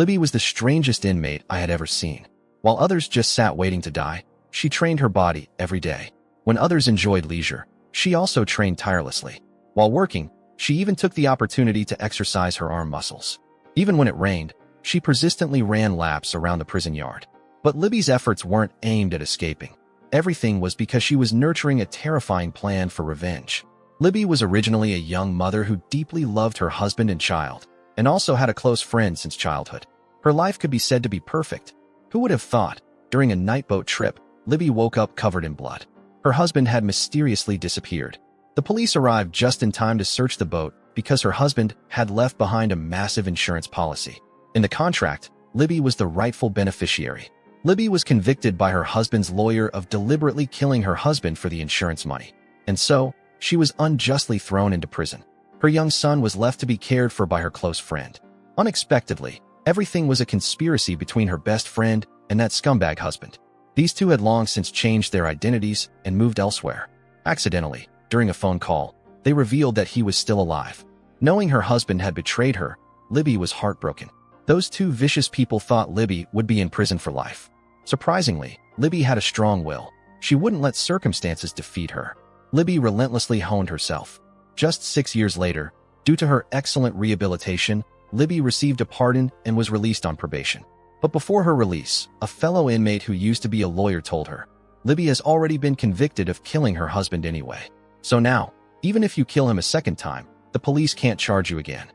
Libby was the strangest inmate I had ever seen. While others just sat waiting to die, she trained her body every day. When others enjoyed leisure, she also trained tirelessly. While working, she even took the opportunity to exercise her arm muscles. Even when it rained, she persistently ran laps around the prison yard. But Libby's efforts weren't aimed at escaping. Everything was because she was nurturing a terrifying plan for revenge. Libby was originally a young mother who deeply loved her husband and child, and also had a close friend since childhood. Her life could be said to be perfect. Who would have thought? During a night boat trip, Libby woke up covered in blood. Her husband had mysteriously disappeared. The police arrived just in time to search the boat because her husband had left behind a massive insurance policy. In the contract, Libby was the rightful beneficiary. Libby was convicted by her husband's lawyer of deliberately killing her husband for the insurance money. And so, she was unjustly thrown into prison. Her young son was left to be cared for by her close friend. Unexpectedly, everything was a conspiracy between her best friend and that scumbag husband. These two had long since changed their identities and moved elsewhere. Accidentally, during a phone call, they revealed that he was still alive. Knowing her husband had betrayed her, Libby was heartbroken. Those two vicious people thought Libby would be in prison for life. Surprisingly, Libby had a strong will. She wouldn't let circumstances defeat her. Libby relentlessly honed herself. Just 6 years later, due to her excellent rehabilitation, Libby received a pardon and was released on probation. But before her release, a fellow inmate who used to be a lawyer told her, "Libby has already been convicted of killing her husband anyway. So now, even if you kill him a second time, the police can't charge you again."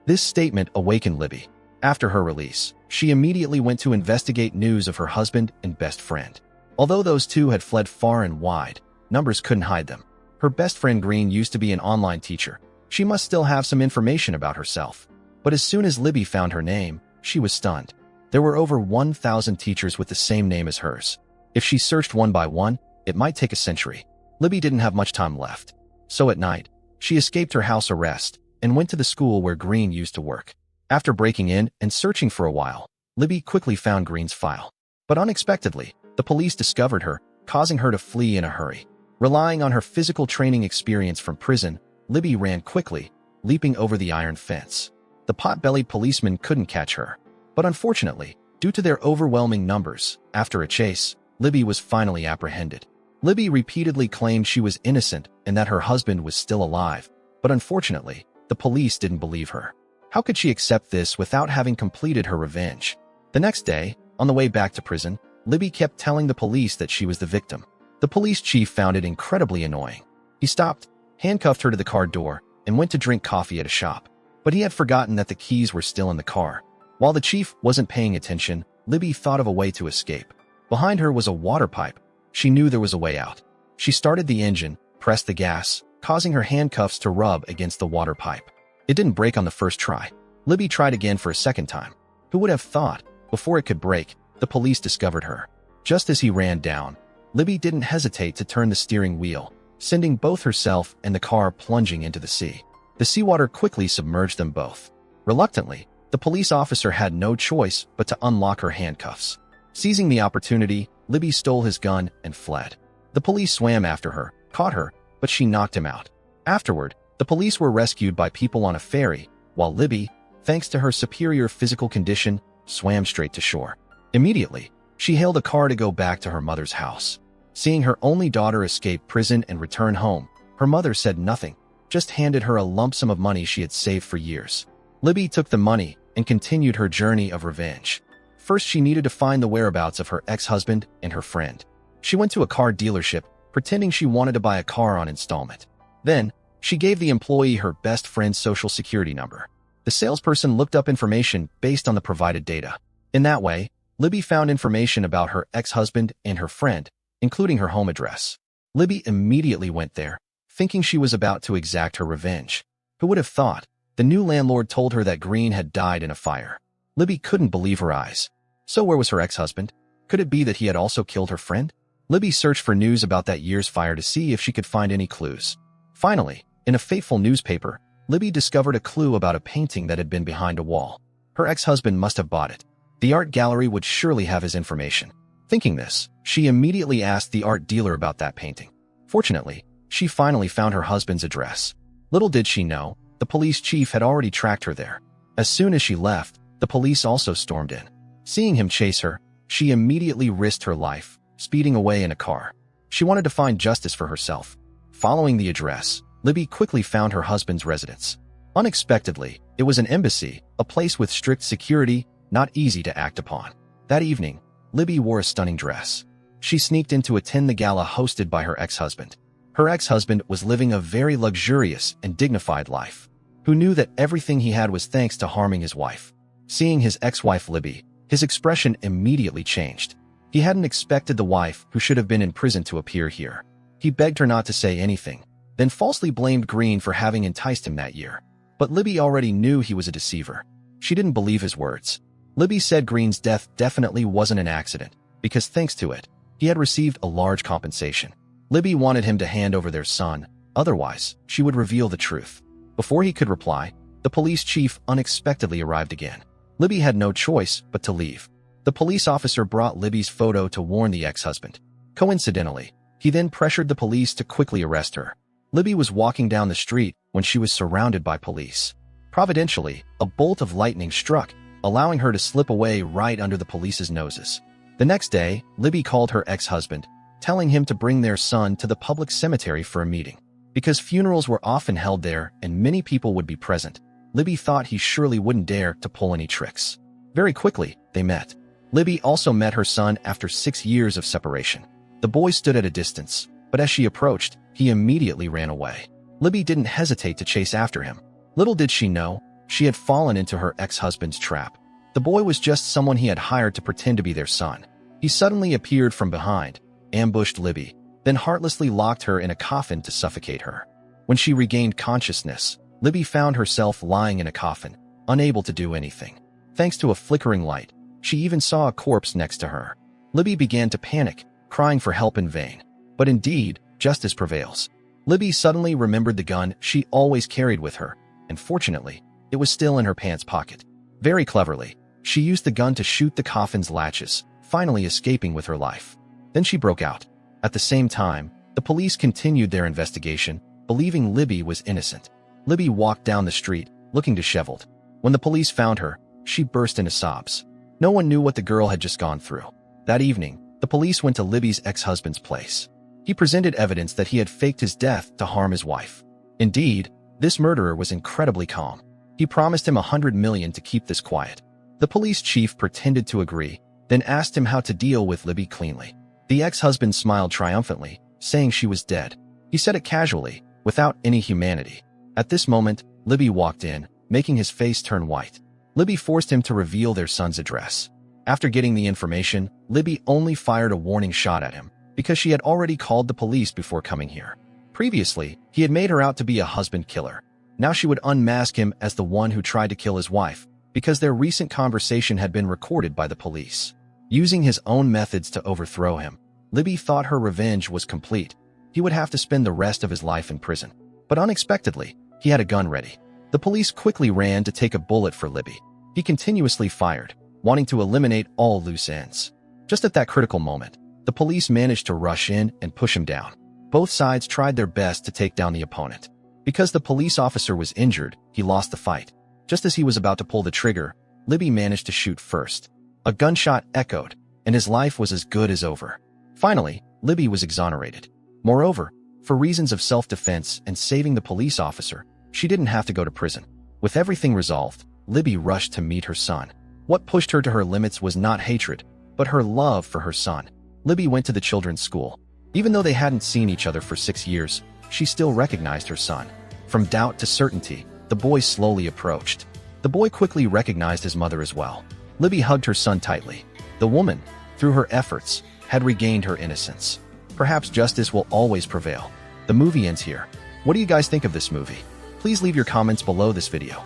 This statement awakened Libby. After her release, she immediately went to investigate news of her husband and best friend. Although those two had fled far and wide, numbers couldn't hide them. Her best friend Green used to be an online teacher. She must still have some information about herself. But as soon as Libby found her name, she was stunned. There were over 1,000 teachers with the same name as hers. If she searched one by one, it might take a century. Libby didn't have much time left. So at night, she escaped her house arrest and went to the school where Green used to work. After breaking in and searching for a while, Libby quickly found Green's file. But unexpectedly, the police discovered her, causing her to flee in a hurry. Relying on her physical training experience from prison, Libby ran quickly, leaping over the iron fence. The pot-bellied policemen couldn't catch her. But unfortunately, due to their overwhelming numbers, after a chase, Libby was finally apprehended. Libby repeatedly claimed she was innocent and that her husband was still alive, but unfortunately, the police didn't believe her. How could she accept this without having completed her revenge? The next day, on the way back to prison, Libby kept telling the police that she was the victim. The police chief found it incredibly annoying. He stopped, handcuffed her to the car door, and went to drink coffee at a shop. But he had forgotten that the keys were still in the car. While the chief wasn't paying attention, Libby thought of a way to escape. Behind her was a water pipe. She knew there was a way out. She started the engine, pressed the gas, causing her handcuffs to rub against the water pipe. It didn't break on the first try. Libby tried again for a second time. Who would have thought? Before it could break, the police discovered her. Just as he ran down, Libby didn't hesitate to turn the steering wheel, sending both herself and the car plunging into the sea. The seawater quickly submerged them both. Reluctantly, the police officer had no choice but to unlock her handcuffs. Seizing the opportunity, Libby stole his gun and fled. The police swam after her, caught her, but she knocked him out. Afterward, the police were rescued by people on a ferry, while Libby, thanks to her superior physical condition, swam straight to shore. Immediately, she hailed a car to go back to her mother's house. Seeing her only daughter escape prison and return home, her mother said nothing, just handed her a lump sum of money she had saved for years. Libby took the money and continued her journey of revenge. First, she needed to find the whereabouts of her ex-husband and her friend. She went to a car dealership, pretending she wanted to buy a car on installment. Then, she gave the employee her best friend's social security number. The salesperson looked up information based on the provided data. In that way, Libby found information about her ex-husband and her friend, including her home address. Libby immediately went there, thinking she was about to exact her revenge. Who would have thought? The new landlord told her that Green had died in a fire. Libby couldn't believe her eyes. So where was her ex-husband? Could it be that he had also killed her friend? Libby searched for news about that year's fire to see if she could find any clues. Finally, in a fateful newspaper, Libby discovered a clue about a painting that had been behind a wall. Her ex-husband must have bought it. The art gallery would surely have his information. Thinking this, she immediately asked the art dealer about that painting. Fortunately, she finally found her husband's address. Little did she know, the police chief had already tracked her there. As soon as she left, The police also stormed in. Seeing him chase her, she immediately risked her life, speeding away in a car. She wanted to find justice for herself. Following the address, Libby quickly found her husband's residence. Unexpectedly, it was an embassy, a place with strict security, not easy to act upon. That evening, Libby wore a stunning dress. She sneaked in to attend the gala hosted by her ex-husband. Her ex-husband was living a very luxurious and dignified life, who knew that everything he had was thanks to harming his wife. Seeing his ex-wife Libby, his expression immediately changed. He hadn't expected the wife, who should have been in prison, to appear here. He begged her not to say anything, then falsely blamed Green for having enticed him that year. But Libby already knew he was a deceiver. She didn't believe his words. Libby said Green's death definitely wasn't an accident, because thanks to it, he had received a large compensation. Libby wanted him to hand over their son, otherwise, she would reveal the truth. Before he could reply, the police chief unexpectedly arrived again. Libby had no choice but to leave. The police officer brought Libby's photo to warn the ex-husband. Coincidentally, he then pressured the police to quickly arrest her. Libby was walking down the street when she was surrounded by police. Providentially, a bolt of lightning struck, allowing her to slip away right under the police's noses. The next day, Libby called her ex-husband, telling him to bring their son to the public cemetery for a meeting. Because funerals were often held there and many people would be present, Libby thought he surely wouldn't dare to pull any tricks. Very quickly, they met. Libby also met her son after 6 years of separation. The boy stood at a distance, but as she approached, he immediately ran away. Libby didn't hesitate to chase after him. Little did she know, she had fallen into her ex-husband's trap. The boy was just someone he had hired to pretend to be their son. He suddenly appeared from behind, ambushed Libby, then heartlessly locked her in a coffin to suffocate her. When she regained consciousness, Libby found herself lying in a coffin, unable to do anything. Thanks to a flickering light, she even saw a corpse next to her. Libby began to panic, crying for help in vain. But indeed, justice prevails. Libby suddenly remembered the gun she always carried with her, and fortunately, it was still in her pants pocket. Very cleverly, she used the gun to shoot the coffin's latches, finally escaping with her life. Then she broke out. At the same time, the police continued their investigation, believing Libby was innocent. Libby walked down the street, looking disheveled. When the police found her, she burst into sobs. No one knew what the girl had just gone through. That evening, the police went to Libby's ex-husband's place. He presented evidence that he had faked his death to harm his wife. Indeed, this murderer was incredibly calm. He promised him $100 million to keep this quiet. The police chief pretended to agree, then asked him how to deal with Libby cleanly. The ex-husband smiled triumphantly, saying she was dead. He said it casually, without any humanity. At this moment, Libby walked in, making his face turn white. Libby forced him to reveal their son's address. After getting the information, Libby only fired a warning shot at him, because she had already called the police before coming here. Previously, he had made her out to be a husband killer. Now she would unmask him as the one who tried to kill his wife, because their recent conversation had been recorded by the police. Using his own methods to overthrow him, Libby thought her revenge was complete. He would have to spend the rest of his life in prison. But unexpectedly, he had a gun ready. The police quickly ran to take a bullet for Libby. He continuously fired, wanting to eliminate all loose ends. Just at that critical moment, the police managed to rush in and push him down. Both sides tried their best to take down the opponent. Because the police officer was injured, he lost the fight. Just as he was about to pull the trigger, Libby managed to shoot first. A gunshot echoed, and his life was as good as over. Finally, Libby was exonerated. Moreover, for reasons of self-defense and saving the police officer, she didn't have to go to prison. With everything resolved, Libby rushed to meet her son. What pushed her to her limits was not hatred, but her love for her son. Libby went to the children's school. Even though they hadn't seen each other for 6 years, she still recognized her son. From doubt to certainty, the boy slowly approached. The boy quickly recognized his mother as well. Libby hugged her son tightly. The woman, through her efforts, had regained her innocence. Perhaps justice will always prevail. The movie ends here. What do you guys think of this movie? Please leave your comments below this video.